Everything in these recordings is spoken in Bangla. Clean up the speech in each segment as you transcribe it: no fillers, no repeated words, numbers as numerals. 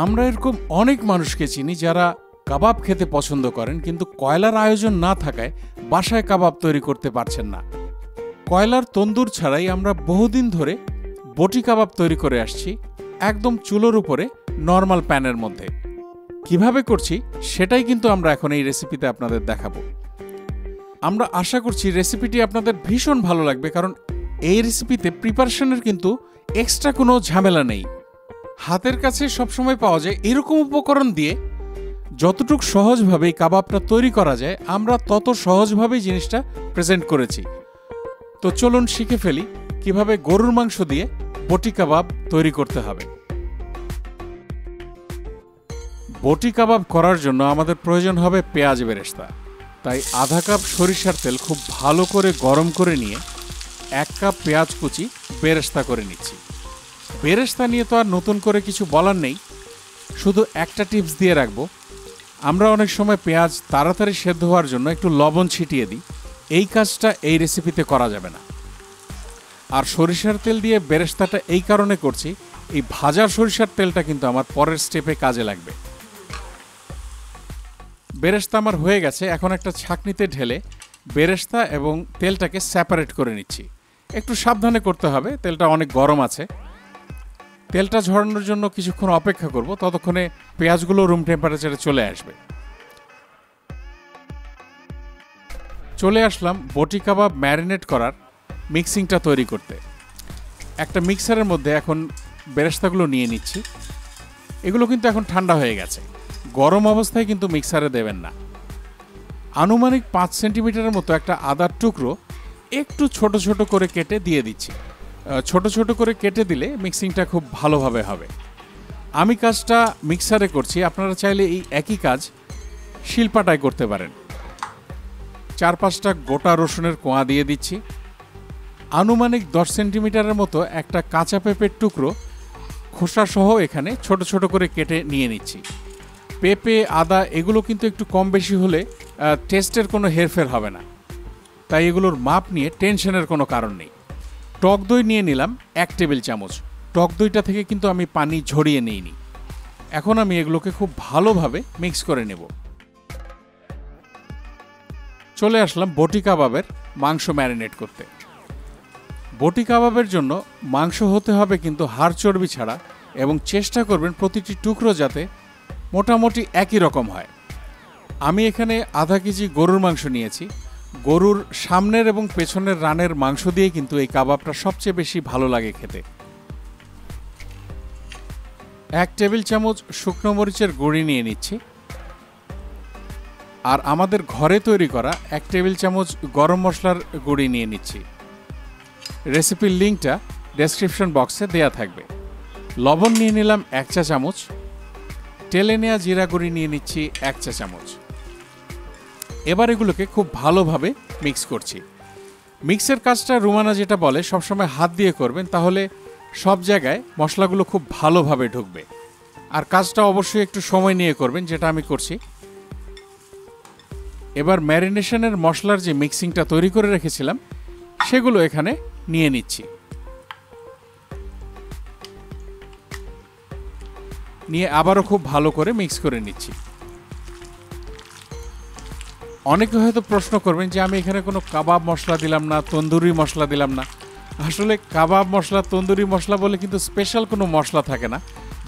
আমরা এরকম অনেক মানুষকে চিনি যারা কাবাব খেতে পছন্দ করেন, কিন্তু কয়লার আয়োজন না থাকায় বাসায় কাবাব তৈরি করতে পারছেন না। কয়লার তন্দুর ছাড়াই আমরা বহুদিন ধরে বটি কাবাব তৈরি করে আসছি, একদম চুলোর উপরে নর্মাল প্যানের মধ্যে। কিভাবে করছি সেটাই কিন্তু আমরা এখন এই রেসিপিতে আপনাদের দেখাবো। আমরা আশা করছি রেসিপিটি আপনাদের ভীষণ ভালো লাগবে, কারণ এই রেসিপিতে প্রিপারেশনের কিন্তু এক্সট্রা কোনো ঝামেলা নেই। হাতের কাছে সবসময় পাওয়া যায় এরকম উপকরণ দিয়ে যতটুকু সহজভাবে এই কাবাবটা তৈরি করা যায়, আমরা তত সহজভাবেই জিনিসটা প্রেজেন্ট করেছি। তো চলুন শিখে ফেলি কিভাবে গরুর মাংস দিয়ে বটি কাবাব তৈরি করতে হবে। বটি কাবাব করার জন্য আমাদের প্রয়োজন হবে পেঁয়াজ বেরেস্তা। তাই আধা কাপ সরিষার তেল খুব ভালো করে গরম করে নিয়ে 1 কাপ পেঁয়াজ কুচি বেরেস্তা করে নিচ্ছি। বেরেস্তা নিয়ে তো আর নতুন করে কিছু বলার নেই, শুধু একটা টিপস দিয়ে রাখবো। আমরা অনেক সময় পেঁয়াজ তাড়াতাড়ি সেদ্ধ হওয়ার জন্য একটু লবণ ছিটিয়ে দিই, এই কাজটা এই রেসিপিতে করা যাবে না। আর সরিষার তেল দিয়ে বেরেস্তাটা এই কারণে করছি, এই ভাজার সরিষার তেলটা কিন্তু আমার পরের স্টেপে কাজে লাগবে। বেরেস্তা আমার হয়ে গেছে, এখন একটা ছাঁকনিতে ঢেলে বেরেস্তা এবং তেলটাকে সেপারেট করে নিচ্ছি। একটু সাবধানে করতে হবে, তেলটা অনেক গরম আছে। তেলটা ঝরানোর জন্য কিছুক্ষণ অপেক্ষা করব, ততক্ষণে পেঁয়াজগুলো রুম টেম্পারেচারে চলে আসবে। চলে আসলাম বটি কাবাব ম্যারিনেট করার মিক্সিংটা তৈরি করতে। একটা মিক্সারের মধ্যে এখন বেরেস্তাগুলো নিয়ে নিচ্ছি। এগুলো কিন্তু এখন ঠান্ডা হয়ে গেছে, গরম অবস্থায় কিন্তু মিক্সারে দেবেন না। আনুমানিক 5 সেন্টিমিটারের মতো একটা আদার টুকরো একটু ছোট ছোট করে কেটে দিয়ে দিচ্ছি। ছোট ছোট করে কেটে দিলে মিক্সিংটা খুব ভালোভাবে হবে। আমি কাজটা মিক্সারে করছি, আপনারা চাইলে এই একই কাজ শিলপাটায় করতে পারেন। 4-5টা গোটা রসুনের কোয়া দিয়ে দিচ্ছি। আনুমানিক 10 সেন্টিমিটারের মতো একটা কাঁচা পেঁপের টুকরো খোসা সহ এখানে ছোট ছোট করে কেটে নিয়ে নিচ্ছি। পেঁপে, আদা এগুলো কিন্তু একটু কম বেশি হলে টেস্টের কোনো হেরফের হবে না, তাই এগুলোর মাপ নিয়ে টেনশনের কোনো কারণ নেই। টক দই নিয়ে নিলাম 1 টেবিল চামচ। টক দইটা থেকে কিন্তু আমি পানি ঝরিয়ে নিইনি। এখন আমি এগুলোকে খুব ভালোভাবে মিক্স করে নেব। চলে আসলাম বটি কাবাবের মাংস ম্যারিনেট করতে। বটি কাবাবের জন্য মাংস হতে হবে কিন্তু হাড় চর্বি ছাড়া, এবং চেষ্টা করবেন প্রতিটি টুকরো যাতে মোটামুটি একই রকম হয়। আমি এখানে আধা কেজি গরুর মাংস নিয়েছি। গরুর সামনের এবং পেছনের রানের মাংস দিয়ে কিন্তু এই কাবাবটা সবচেয়ে বেশি ভালো লাগে খেতে। 1 টেবিল চামচ শুকনো মরিচের গুঁড়ি নিয়ে নিচ্ছি। আর আমাদের ঘরে তৈরি করা 1 টেবিল চামচ গরম মশলার গুঁড়ি নিয়ে নিচ্ছি। রেসিপির লিঙ্কটা ডেসক্রিপশন বক্সে দেয়া থাকবে। লবণ নিয়ে নিলাম 1 চা চামচ। টেলে নেওয়া জিরা গুঁড়ি নিয়ে নিচ্ছি 1 চা চামচ। এবার এগুলোকে খুব ভালোভাবে মিক্স করছি। মিক্সের কাজটা রুমানা যেটা বলে সবসময় হাত দিয়ে করবেন, তাহলে সব জায়গায় মশলাগুলো খুব ভালোভাবে ঢুকবে। আর কাজটা অবশ্যই একটু সময় নিয়ে করবেন, যেটা আমি করছি। এবার ম্যারিনেশনের মশলার যে মিক্সিংটা তৈরি করে রেখেছিলাম সেগুলো এখানে নিয়ে নিচ্ছি। নিয়ে আবারও খুব ভালো করে মিক্স করে নিচ্ছি। অনেকে হয়তো প্রশ্ন করবেন যে আমি এখানে কোনো কাবাব মশলা দিলাম না, তন্দুরি মশলা দিলাম না। আসলে কাবাব মশলা, তন্দুরি মশলা বলে কিন্তু স্পেশাল কোনো মশলা থাকে না।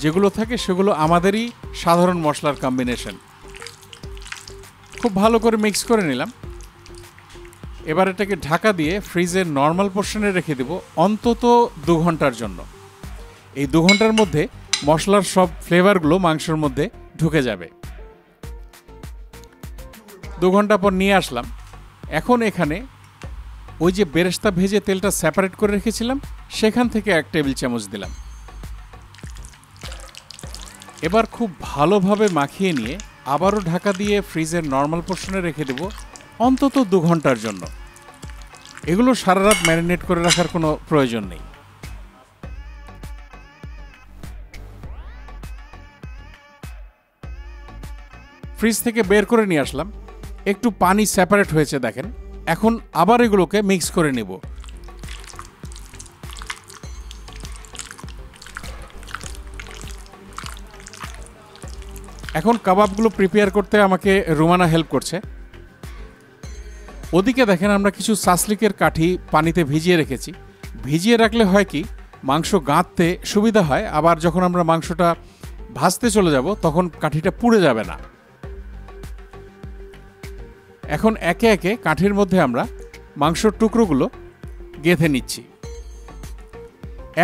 যেগুলো থাকে সেগুলো আমাদেরই সাধারণ মশলার কম্বিনেশন। খুব ভালো করে মিক্স করে নিলাম। এবার এটাকে ঢাকা দিয়ে ফ্রিজের নর্মাল পোর্শনে রেখে দেব অন্তত 2 ঘন্টার জন্য। এই 2 ঘন্টার মধ্যে মশলার সব ফ্লেভারগুলো মাংসের মধ্যে ঢুকে যাবে। 2 ঘন্টা পর নিয়ে আসলাম। এখন এখানে ওই যে বেরেস্তা ভেজে তেলটা সেপারেট করে রেখেছিলাম সেখান থেকে 1 টেবিল চামচ দিলাম। এবার খুব ভালোভাবে মাখিয়ে নিয়ে আবারও ঢাকা দিয়ে ফ্রিজের নর্মাল পোর্শনে রেখে দেব অন্তত 2 ঘন্টার জন্য। এগুলো সারা রাত ম্যারিনেট করে রাখার কোনো প্রয়োজন নেই। ফ্রিজ থেকে বের করে নিয়ে আসলাম। একটু পানি সেপারেট হয়েছে দেখেন। এখন আবার এগুলোকে মিক্স করে নেব। এখন কাবাবগুলো প্রিপেয়ার করতে আমাকে রুমানা হেল্প করছে। ওদিকে দেখেন আমরা কিছু সাসলিকের কাঠি পানিতে ভিজিয়ে রেখেছি। ভিজিয়ে রাখলে হয় কি, মাংস গাঁথতে সুবিধা হয়, আবার যখন আমরা মাংসটা ভাজতে চলে যাব তখন কাঠিটা পুড়ে যাবে না। এখন একে একে কাঠির মধ্যে আমরা মাংসর টুকরোগুলো গেঁথে নিচ্ছি।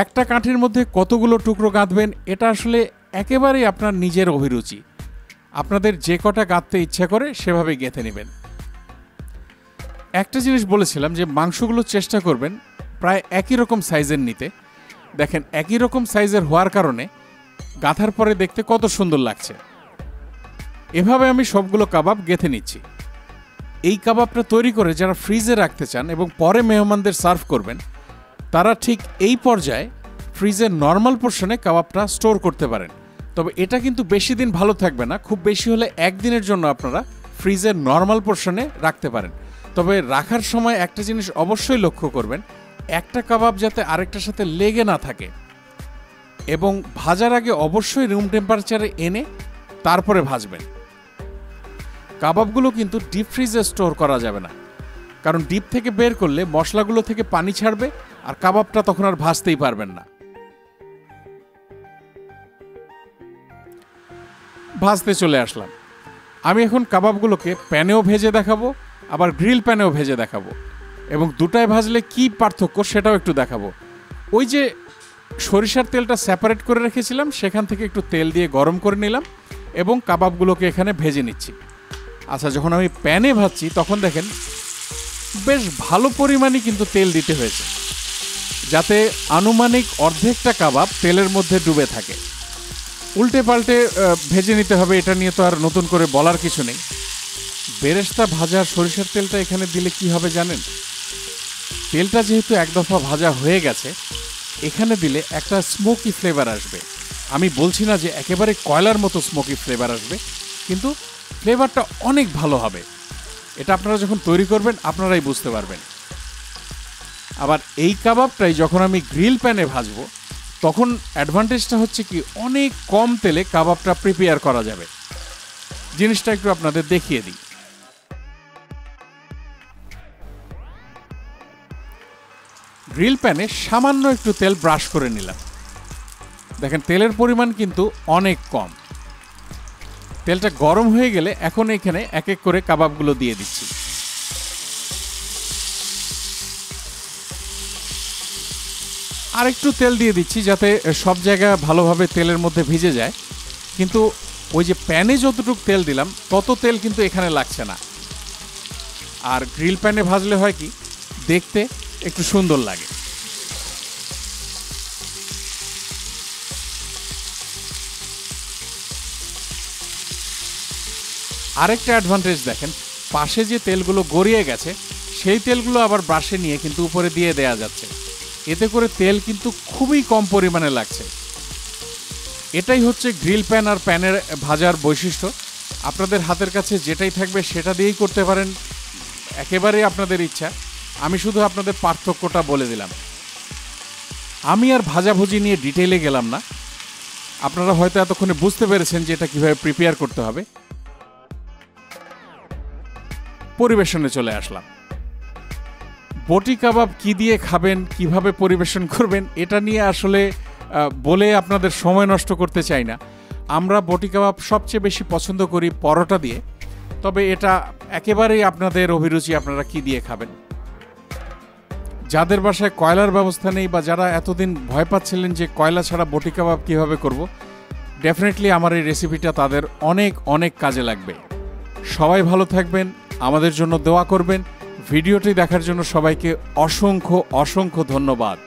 একটা কাঠির মধ্যে কতগুলো টুকরো গাঁথবেন এটা আসলে একেবারেই আপনার নিজের অভিরুচি। আপনাদের যে কটা গাঁথতে ইচ্ছা করে সেভাবে গেঁথে নেবেন। একটা জিনিস বলেছিলাম যে মাংসগুলো চেষ্টা করবেন প্রায় একই রকম সাইজের নিতে। দেখেন একই রকম সাইজের হওয়ার কারণে গাঁথার পরে দেখতে কত সুন্দর লাগছে। এভাবে আমি সবগুলো কাবাব গেঁথে নিচ্ছি। এই কাবাবটা তৈরি করে যারা ফ্রিজে রাখতে চান এবং পরে মেহমানদের সার্ভ করবেন, তারা ঠিক এই পর্যায়ে ফ্রিজের নর্মাল পোর্শনে কাবাবটা স্টোর করতে পারেন। তবে এটা কিন্তু বেশি দিন ভালো থাকবে না, খুব বেশি হলে একদিনের জন্য আপনারা ফ্রিজের নর্মাল পোর্শনে রাখতে পারেন। তবে রাখার সময় একটা জিনিস অবশ্যই লক্ষ্য করবেন, একটা কাবাব যাতে আরেকটার সাথে লেগে না থাকে, এবং ভাজার আগে অবশ্যই রুম টেম্পারেচারে এনে তারপরে ভাজবেন। কাবাবগুলো কিন্তু ডিপ ফ্রিজে স্টোর করা যাবে না, কারণ ডিপ থেকে বের করলে মশলাগুলো থেকে পানি ছাড়বে আর কাবাবটা তখন আর ভাজতেই পারবেন না। ভাজতে চলে আসলাম। আমি এখন কাবাবগুলোকে প্যানেও ভেজে দেখাবো, আবার গ্রিল প্যানেও ভেজে দেখাবো, এবং দুটায় ভাজলে কি পার্থক্য সেটাও একটু দেখাবো। ওই যে সরিষার তেলটা সেপারেট করে রেখেছিলাম, সেখান থেকে একটু তেল দিয়ে গরম করে নিলাম এবং কাবাবগুলোকে এখানে ভেজে নিচ্ছি। আচ্ছা, যখন আমি প্যানে ভাজছি তখন দেখেন বেশ ভালো পরিমাণে কিন্তু তেল দিতে হয়েছে, যাতে আনুমানিক অর্ধেকটা কাবাব তেলের মধ্যে ডুবে থাকে। উল্টে পাল্টে ভেজে নিতে হবে, এটা নিয়ে তো আর নতুন করে বলার কিছু নেই। বেরেস্তা ভাজা সরিষার তেলটা এখানে দিলে কি হবে জানেন? তেলটা যেহেতু এক দফা ভাজা হয়ে গেছে, এখানে দিলে একটা স্মোকি ফ্লেভার আসবে। আমি বলছি না যে একেবারে কয়লার মতো স্মোকি ফ্লেভার আসবে, কিন্তু ফ্লেভারটা অনেক ভালো হবে। এটা আপনারা যখন তৈরি করবেন আপনারাই বুঝতে পারবেন। আবার এই কাবাবটাই যখন আমি গ্রিল প্যানে ভাজবো তখন অ্যাডভান্টেজটা হচ্ছে কি, অনেক কম তেলে কাবাবটা প্রিপেয়ার করা যাবে। জিনিসটা একটু আপনাদের দেখিয়ে দিই। গ্রিল প্যানে সামান্য একটু তেল ব্রাশ করে নিলাম। দেখেন তেলের পরিমাণ কিন্তু অনেক কম। তেলটা গরম হয়ে গেলে এখন এখানে এক এক করে কাবাবগুলো দিয়ে দিচ্ছি। আর একটু তেল দিয়ে দিচ্ছি যাতে সব জায়গা ভালোভাবে তেলের মধ্যে ভিজে যায়, কিন্তু ওই যে প্যানে যতটুকু তেল দিলাম তত তেল কিন্তু এখানে লাগছে না। আর গ্রিল প্যানে ভাজলে হয় কি, দেখতে একটু সুন্দর লাগে। আরেকটা অ্যাডভান্টেজ দেখেন, পাশে যে তেলগুলো গড়িয়ে গেছে সেই তেলগুলো আবার ব্রাশে নিয়ে কিন্তু উপরে দিয়ে দেয়া যাচ্ছে। এতে করে তেল কিন্তু খুবই কম পরিমাণে লাগছে। এটাই হচ্ছে গ্রিল প্যান আর প্যানের ভাজার বৈশিষ্ট্য। আপনাদের হাতের কাছে যেটাই থাকবে সেটা দিয়েই করতে পারেন, একেবারেই আপনাদের ইচ্ছা। আমি শুধু আপনাদের পার্থক্যটা বলে দিলাম। আমি আর ভাজাভুজি নিয়ে ডিটেইলে গেলাম না, আপনারা হয়তো এতক্ষণে বুঝতে পেরেছেন যে এটা কীভাবে প্রিপেয়ার করতে হবে। পরিবেশনে চলে আসলাম। বটি কাবাব কি দিয়ে খাবেন, কিভাবে পরিবেশন করবেন, এটা নিয়ে আসলে বলে আপনাদের সময় নষ্ট করতে চাই না। আমরা বটি কাবাব সবচেয়ে বেশি পছন্দ করি পরোটা দিয়ে, তবে এটা একেবারেই আপনাদের অভিরুচি, আপনারা কি দিয়ে খাবেন। যাদের বাসায় কয়লার ব্যবস্থা নেই বা যারা এতদিন ভয় পাচ্ছিলেন যে কয়লা ছাড়া বটি কাবাব কীভাবে করব, ডেফিনেটলি আমার এই রেসিপিটা তাদের অনেক অনেক কাজে লাগবে। সবাই ভালো থাকবেন, আমাদের জন্য দোয়া করবেন। ভিডিওটি দেখার জন্য সবাইকে অসংখ্য অসংখ্য ধন্যবাদ।